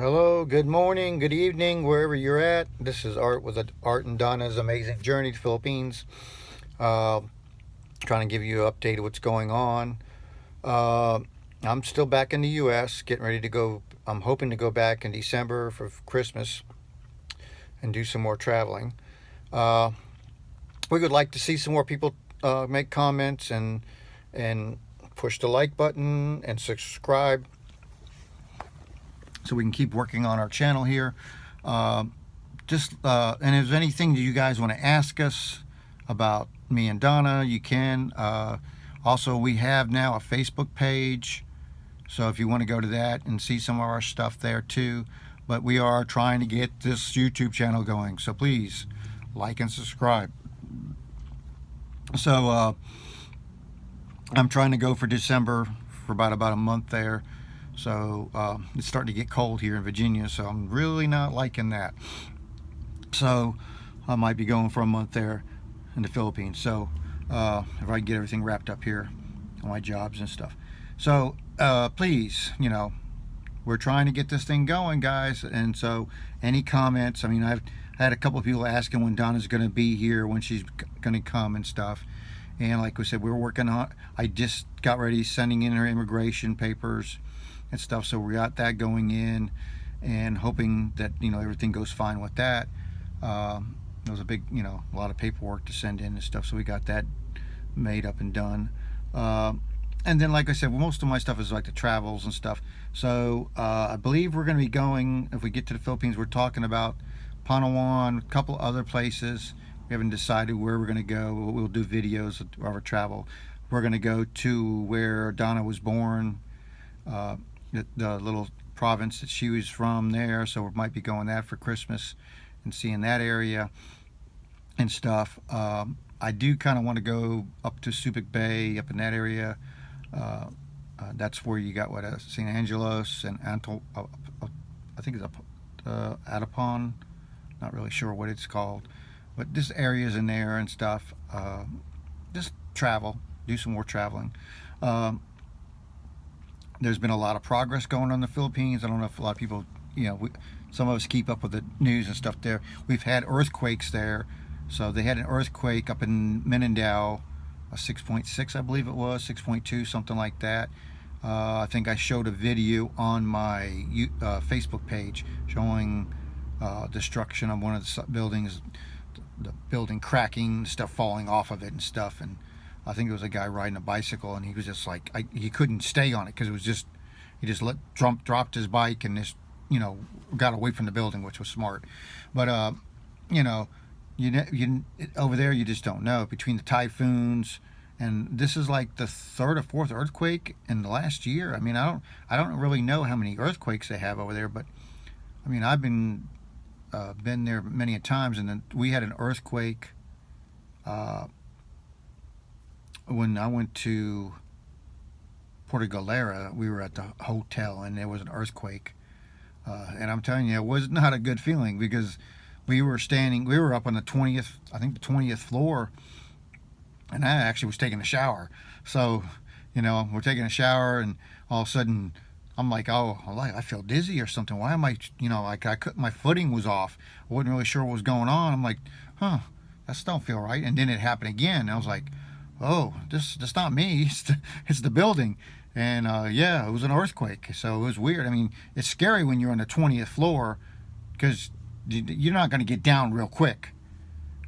Hello, good morning, good evening, wherever you're at. This is Art with Art and Donna's Amazing Journey to Philippines. Uh, Trying to give you an update of what's going on. Uh, I'm still back in the U.S., getting ready to go. I'm hoping to go back in December for Christmas and do some more traveling. Uh, we would like to see some more people make comments and push the like button and subscribe so we can keep working on our channel here. Uh, and if there's anything that you guys want to ask us about me and Donna, you can. Also, we have now a Facebook page, so if you want to go to that and see some of our stuff there too. But we are trying to get this YouTube channel going, so please like and subscribe. So I'm trying to go for December for about a month there. So it's starting to get cold here in Virginia, so I'm really not liking that. So I might be going for a month there in the Philippines. So if I can get everything wrapped up here on my jobs and stuff. So please, we're trying to get this thing going, guys. And so any comments, I've had a couple of people asking when Donna's going to be here, when she's going to come and stuff. And like we said, we're working on, I just got ready sending in her immigration papers and stuff. So we got that going in and hoping that, everything goes fine with that. It was a big, a lot of paperwork to send in and stuff. So we got that made up and done. And then, like I said, most of my stuff is like the travels and stuff. So I believe we're going to be going, if we get to the Philippines, we're talking about Palawan, a couple other places. We haven't decided where we're going to go. We'll do videos of our travel. We're going to go to where Donna was born, the little province that she was from there. So we might be going that for Christmas and seeing that area and stuff. I do kind of want to go up to Subic Bay, up in that area. That's where you got St. Angelos and I think it's Atapon. Not really sure what it's called, but this area's in there and stuff. Just travel, do some more traveling. There's been a lot of progress going on in the Philippines. I don't know if a lot of people, some of us keep up with the news and stuff there. We've had earthquakes there. So they had an earthquake up in Mindanao, a 6.6, I believe it was, 6.2, something like that. I think I showed a video on my Facebook page showing destruction of one of the buildings, the building cracking, stuff falling off of it and stuff. And I think it was a guy riding a bicycle, and he was just like, he couldn't stay on it because it was just, he just dropped his bike and just, got away from the building, which was smart. But, over there, you just don't know. Between the typhoons, and this is like the third or fourth earthquake in the last year. I don't really know how many earthquakes they have over there, but I've been there many a times, and then we had an earthquake when I went to Puerto Galera. We were at the hotel, and there was an earthquake, and I'm telling you, it was not a good feeling because we were up on the 20th floor, and I actually was taking a shower. So, we're taking a shower, and all of a sudden, I'm like, oh, I feel dizzy or something. Why am I, my footing was off. I wasn't really sure what was going on. I'm like, that don't feel right. And then it happened again. And I was like, oh, this not me. It's the building. And yeah, it was an earthquake. So it was weird. It's scary when you're on the 20th floor because you're not going to get down real quick.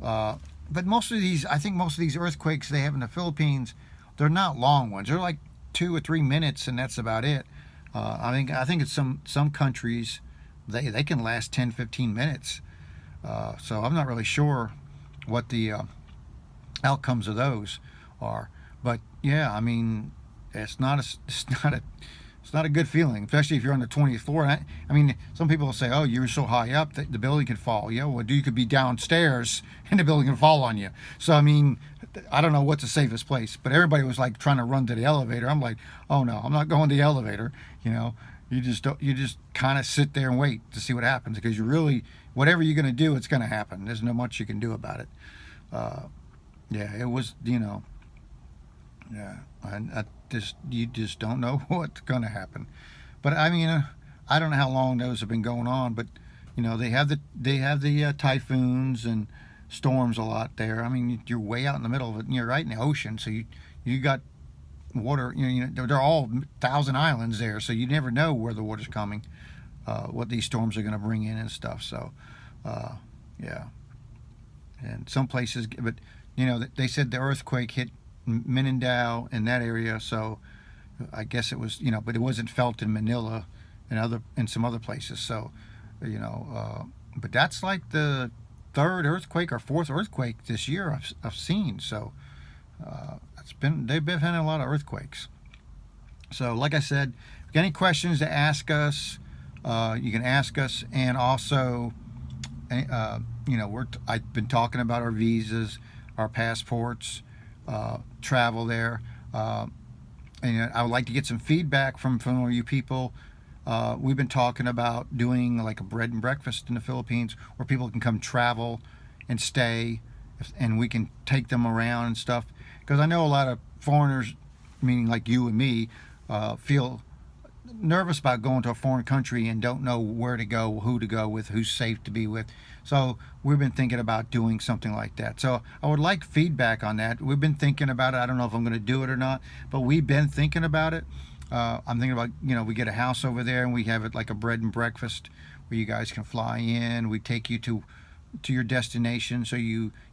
But I think most of these earthquakes they have in the Philippines, they're not long ones. They're like 2 or 3 minutes, and that's about it. I think it's some countries they can last 10, 15 minutes. So I'm not really sure what the outcomes of those are. But yeah, it's not a good feeling, especially if you're on the 20th floor. Some people will say, "Oh, you're so high up that the building could fall." Yeah, well, you could be downstairs and the building can fall on you. So I don't know what's the safest place, but everybody was like trying to run to the elevator. I'm like, "Oh no, I'm not going to the elevator." You just kind of sit there and wait to see what happens because whatever you're going to do, it's going to happen. There's no much you can do about it. Yeah, it was, yeah, you just don't know what's going to happen. But I don't know how long those have been going on, but they have the typhoons and storms a lot there. I mean, you're way out in the middle of it. You're right in the ocean, so you got water. They're all 1,000 islands there, so you never know where the water's coming, what these storms are going to bring in and stuff. So, yeah, and some places, but they said the earthquake hit Mindanao in that area, so I guess it was, but it wasn't felt in Manila and some other places. So, but that's like the third earthquake or fourth earthquake this year I've seen. So they've been having a lot of earthquakes. So like I said, if you got any questions to ask us, you can ask us. And also, I've been talking about our visas, our passports, travel there. And I would like to get some feedback from all you people. We've been talking about doing like a bread and breakfast in the Philippines where people can come travel and stay, and we can take them around and stuff. Because I know a lot of foreigners, meaning like you and me, feel nervous about going to a foreign country and don't know where to go, who to go with, who's safe to be with. So we've been thinking about doing something like that. So I would like feedback on that. We've been thinking about it. I don't know if I'm going to do it or not, but we've been thinking about it. I'm thinking about, we get a house over there and we have it like a bread and breakfast where you guys can fly in. We take you to your destination, so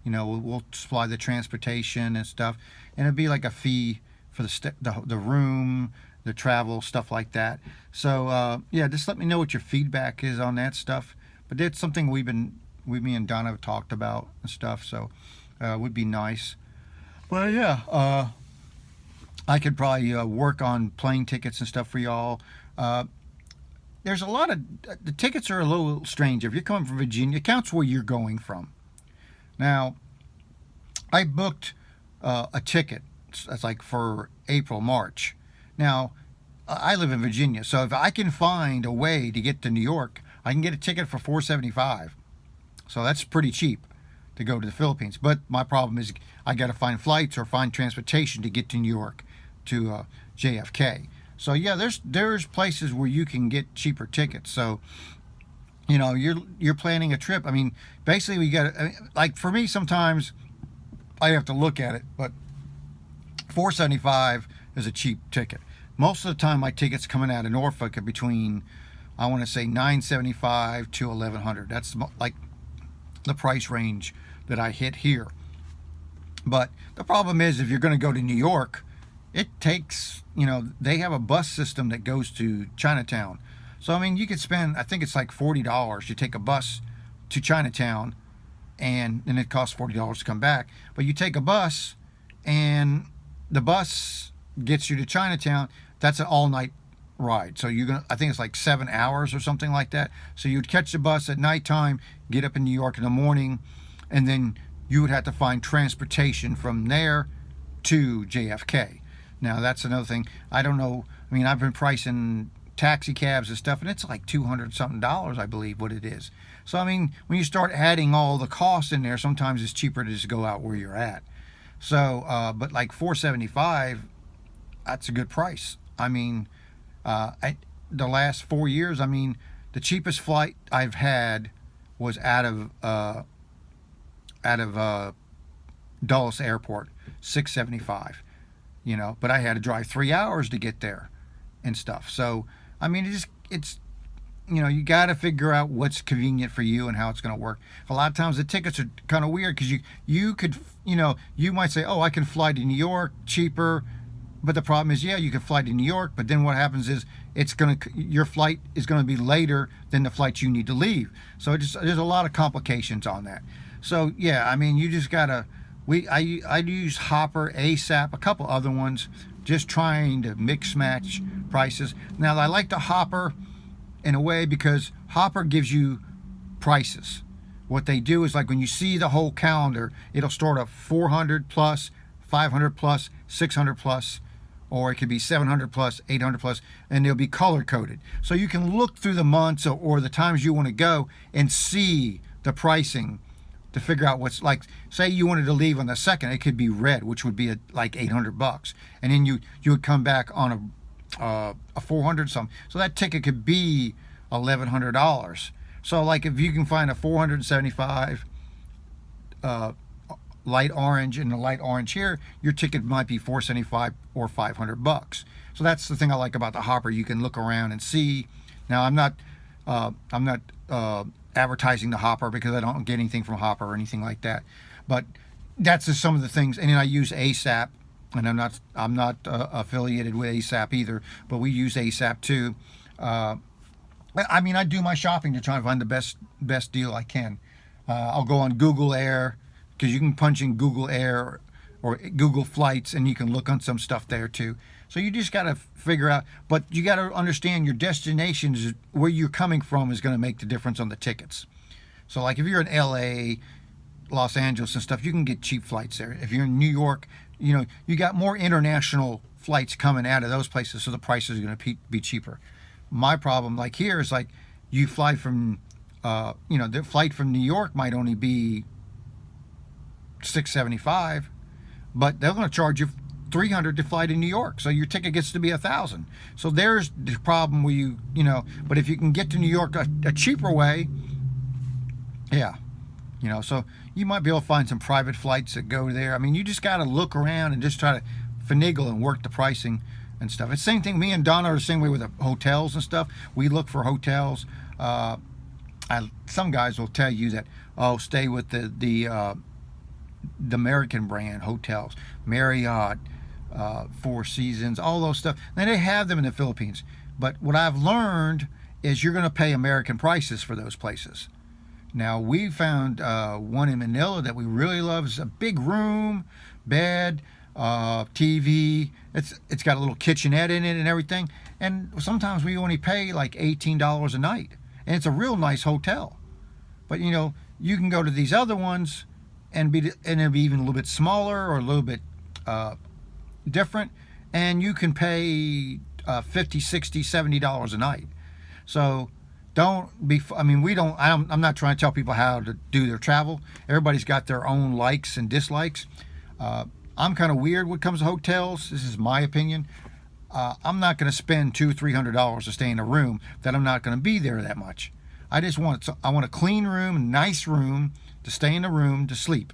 we'll supply the transportation and stuff, and it'd be like a fee for the room, the travel, stuff like that. So yeah, just let me know what your feedback is on that stuff. But that's something me and Donna have talked about and stuff. So it would be nice. But yeah, I could probably work on plane tickets and stuff for y'all. There's a lot of the tickets are a little strange. If you're coming from Virginia, it counts where you're going from. Now, I booked a ticket. That's like for April, March. Now, I live in Virginia, so if I can find a way to get to New York, I can get a ticket for $4.75. So that's pretty cheap to go to the Philippines. But my problem is I got to find flights or find transportation to get to New York, to JFK. So yeah, there's places where you can get cheaper tickets. So you're planning a trip. I mean, basically we got like for me sometimes I have to look at it, but $4.75 is a cheap ticket. Most of the time my tickets coming out of Norfolk are between, I want to say, $9.75 to $1,100. That's like the price range that I hit here. But the problem is if you're going to go to New York, it takes, they have a bus system that goes to Chinatown. So, I mean, you could spend, I think it's like $40 to take a bus to Chinatown, and then it costs $40 to come back. But you take a bus, and the bus gets you to Chinatown. That's an all-night ride. So I think it's like 7 hours or something like that. So you'd catch the bus at nighttime, get up in New York in the morning, and then you would have to find transportation from there to JFK. Now, that's another thing. I don't know. I mean, I've been pricing taxi cabs and stuff, and it's like $200-something, I believe, what it is. So, I mean, when you start adding all the costs in there, sometimes it's cheaper to just go out where you're at. So, but like $4.75, that's a good price. I mean, the last 4 years, I mean, the cheapest flight I've had was out of Dulles Airport, $6.75. But I had to drive 3 hours to get there and stuff. So, I mean, it's you got to figure out what's convenient for you and how it's going to work. A lot of times the tickets are kind of weird because you could, you might say, oh, I can fly to New York cheaper. But the problem is, yeah, you can fly to New York, but then what happens is your flight is going to be later than the flight you need to leave. So there's a lot of complications on that. So, yeah, I mean, you just got to, I use Hopper, ASAP, a couple other ones, just trying to mix match prices. Now, I like the Hopper in a way because Hopper gives you prices. What they do is like when you see the whole calendar, it'll start at 400 plus, 500 plus, 600 plus, or it could be 700 plus, 800 plus, and they'll be color coded. So you can look through the months or the times you want to go and see the pricing to figure out what's like. Say you wanted to leave on the 2nd, it could be red, which would be like $800, and then you would come back on a 400 something. So that ticket could be $1,100. So like if you can find a 475 light orange and the light orange here, your ticket might be 475 or $500. So that's the thing I like about the Hopper. You can look around and see. Now I'm not advertising the Hopper because I don't get anything from Hopper or anything like that. But that's just some of the things. And then I use ASAP, and I'm not affiliated with ASAP either, but we use ASAP too. I mean, I do my shopping to try and find the best deal I can. I'll go on Google Air, because you can punch in Google Air or Google Flights, and you can look on some stuff there too. So you just got to figure out, but you got to understand your destination is where you're coming from is going to make the difference on the tickets. So like if you're in LA, Los Angeles and stuff, you can get cheap flights there. If you're in New York, you got more international flights coming out of those places, so the prices are going to be cheaper. My problem like here is like you fly from, the flight from New York might only be $675, but they're going to charge you $300 to fly to New York, so your ticket gets to be $1,000. So there's the problem where but if you can get to New York a cheaper way, yeah, so you might be able to find some private flights that go there. I mean, you just got to look around and just try to finagle and work the pricing and stuff. It's the same thing. Me and Donna are the same way with the hotels and stuff. We look for hotels. Some guys will tell you that, stay with the American brand hotels, Marriott, Four Seasons, all those stuff. And they have them in the Philippines. But what I've learned is you're going to pay American prices for those places. Now, we found one in Manila that we really love. It's a big room, bed, TV. It's got a little kitchenette in it and everything. And sometimes we only pay like $18 a night. And it's a real nice hotel. But, you can go to these other ones and it'll be even a little bit smaller or a little bit different, and you can pay $50, $60, $70 a night. So I'm not trying to tell people how to do their travel. Everybody's got their own likes and dislikes. I'm kind of weird when it comes to hotels. This is my opinion. I'm not going to spend $200-$300 to stay in a room that I'm not going to be there that much. I want a clean room, a nice room to stay in the room to sleep,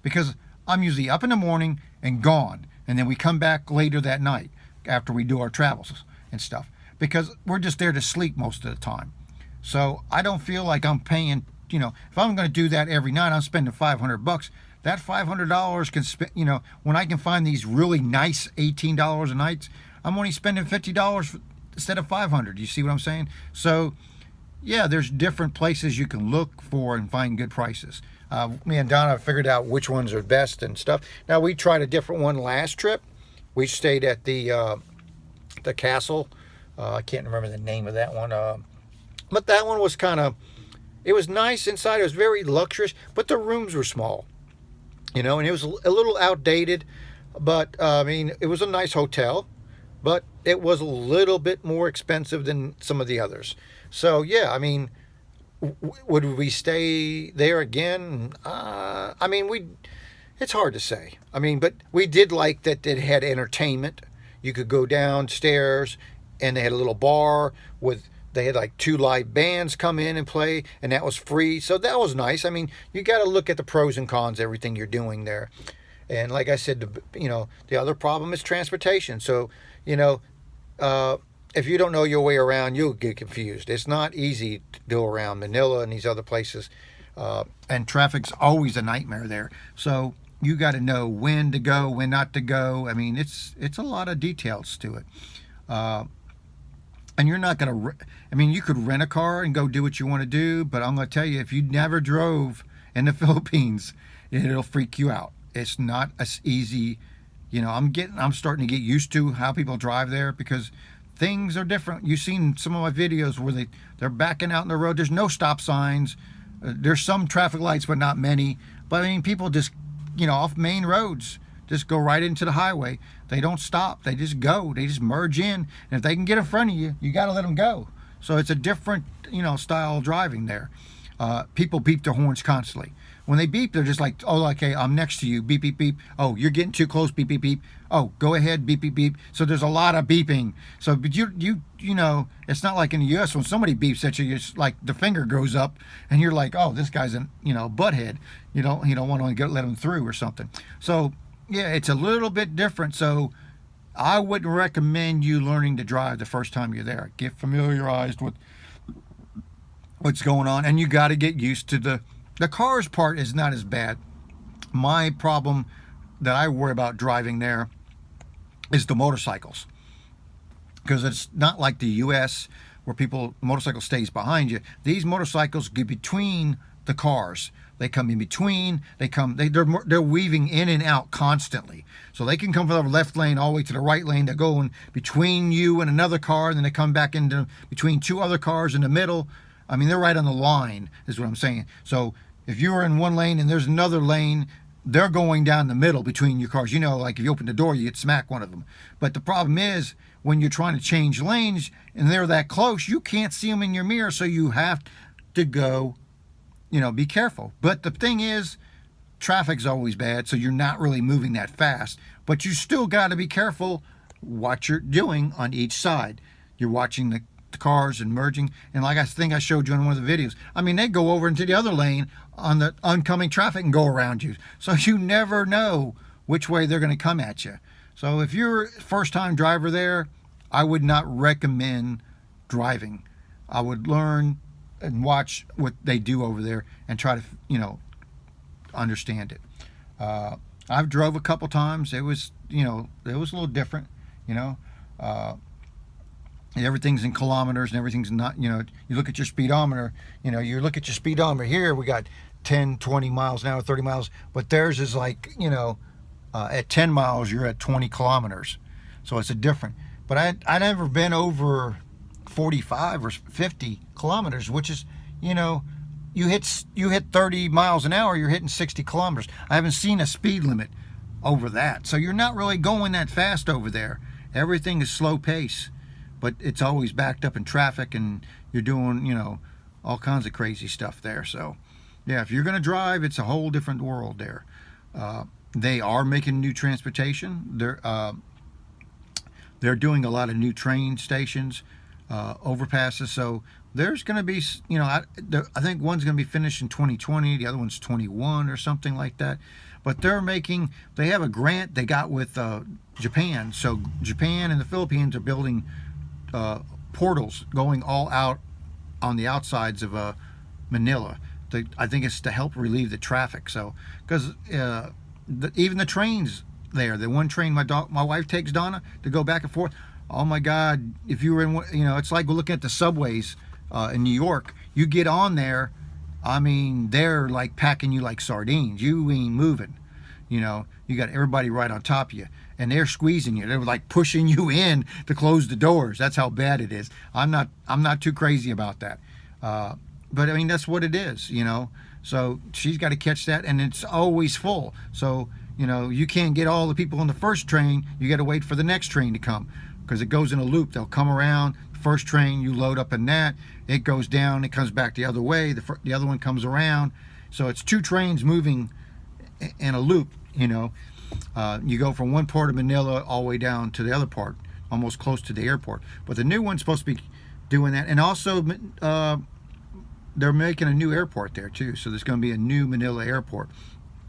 because I'm usually up in the morning and gone, and then we come back later that night after we do our travels and stuff, because we're just there to sleep most of the time. So I don't feel like I'm paying, if I'm going to do that every night, I'm spending $500. That $500 can spend, when I can find these really nice $18 a night, I'm only spending $50 instead of $500. You see what I'm saying? So yeah, there's different places you can look for and find good prices. Me and Donna figured out which ones are best and stuff. Now, we tried a different one last trip. We stayed at the castle. I can't remember the name of that one. But that one was it was nice inside. It was very luxurious, but the rooms were small. And it was a little outdated. But, it was a nice hotel. But it was a little bit more expensive than some of the others. So, yeah, would we stay there again? It's hard to say. But we did like that it had entertainment. You could go downstairs, and they had a little bar they had like 2 live bands come in and play, and that was free. So that was nice. You got to look at the pros and cons, everything you're doing there. And like I said, the other problem is transportation. So, if you don't know your way around, you'll get confused. It's not easy to go around Manila and these other places. And traffic's always a nightmare there. So you got to know when to go, when not to go. It's a lot of details to it. And you're not going to, you could rent a car and go do what you want to do. But I'm going to tell you, if you never drove in the Philippines, it'll freak you out. It's not as easy. I'm starting to get used to how people drive there, because things are different. You've seen some of my videos where they're backing out in the road. There's no stop signs. There's some traffic lights, but not many. But people just, off main roads, just go right into the highway. They don't stop. They just go. They just merge in. And if they can get in front of you, you got to let them go. So it's a different, style of driving there. People beep their horns constantly. when they beep, they're just like, oh, okay, I'm next to you, beep, beep, beep. Oh, you're getting too close, beep, beep, beep. Oh, go ahead, beep, beep, beep. So there's a lot of beeping. So, but you know, it's not like in the U.S. when somebody beeps at you, it's like the finger goes up, and you're like, oh, this guy's a butthead. You don't want to let him through or something. So yeah, it's a little bit different. So I wouldn't recommend you learning to drive the first time you're there. Get familiarized with what's going on, and you got to get used to the cars part is not as bad. My problem that I worry about driving there is the motorcycles, because it's not like the U.S. where motorcycle stays behind you. These motorcycles get between the cars. They come in between. They're weaving in and out constantly. So they can come from the left lane all the way to the right lane. They're going between you and another car, and then they come back into between two other cars in the middle. I mean, they're right on the line, is what I'm saying. So if you're in one lane and there's another lane, they're going down the middle between your cars. Like if you open the door, you get smack one of them. But the problem is, when you're trying to change lanes and they're that close, you can't see them in your mirror, so you have to go, be careful. But the thing is, traffic's always bad, so you're not really moving that fast. But you still got to be careful what you're doing on each side. You're watching the cars and merging, and like I think I showed you in one of the videos, I mean, they go over into the other lane on the oncoming traffic and go around you, so you never know which way they're going to come at you. So if you're a first-time driver there, I would not recommend driving. I would learn and watch what they do over there and try to understand it. I've drove a couple times. It was a little different. Everything's in kilometers and everything's not, you look at your speedometer, you look at your speedometer here, we got 10, 20 miles an hour, 30 miles, but theirs is like, at 10 miles, you're at 20 kilometers. So it's a different, but I never been over 45 or 50 kilometers, which is, you hit 30 miles an hour, you're hitting 60 kilometers. I haven't seen a speed limit over that. So you're not really going that fast over there. Everything is slow pace. But it's always backed up in traffic, and you're doing, all kinds of crazy stuff there. So, yeah, if you're going to drive, it's a whole different world there. They are making new transportation. They're doing a lot of new train stations, overpasses. So there's going to be, I think one's going to be finished in 2020. The other one's 21 or something like that. But they have a grant they got with Japan. So Japan and the Philippines are building portals going all out on the outsides of Manila. I think it's to help relieve the traffic. So, because even the trains there, the one train my wife takes Donna to go back and forth. Oh my God! If you were in, it's like looking at the subways in New York. You get on there, I mean, they're like packing you like sardines. You ain't moving. You got everybody right on top of you, and they're squeezing you. They're like pushing you in to close the doors. That's how bad it is. I'm not too crazy about that. But I mean, that's what it is, So she's got to catch that, and it's always full. So, you can't get all the people on the first train. You got to wait for the next train to come, because it goes in a loop. They'll come around. First train, you load up in that. It goes down. It comes back the other way. The other one comes around. So it's two trains moving in a loop. You go from one part of Manila all the way down to the other part, almost close to the airport. But the new one's supposed to be doing that, and also they're making a new airport there too. So there's going to be a new Manila airport.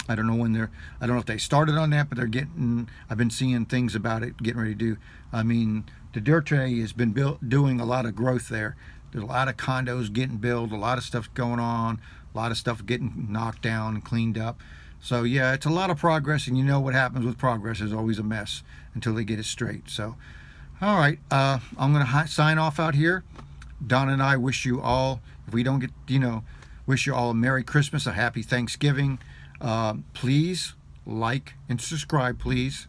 I don't know if they started on that, but I've been seeing things about it getting ready to do. I mean, Duterte has been doing a lot of growth there. There's a lot of condos getting built, a lot of stuff going on, a lot of stuff getting knocked down and cleaned up. So yeah, it's a lot of progress, and what happens with progress is always a mess until they get it straight. So, all right, I'm going to sign off out here. Don and I wish you all, if we don't get, wish you all a Merry Christmas, a Happy Thanksgiving. Please like and subscribe, please.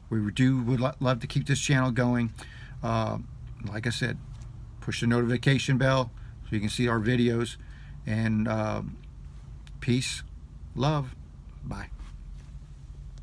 We would love to keep this channel going. Like I said, push the notification bell so you can see our videos. And peace, love. Bye.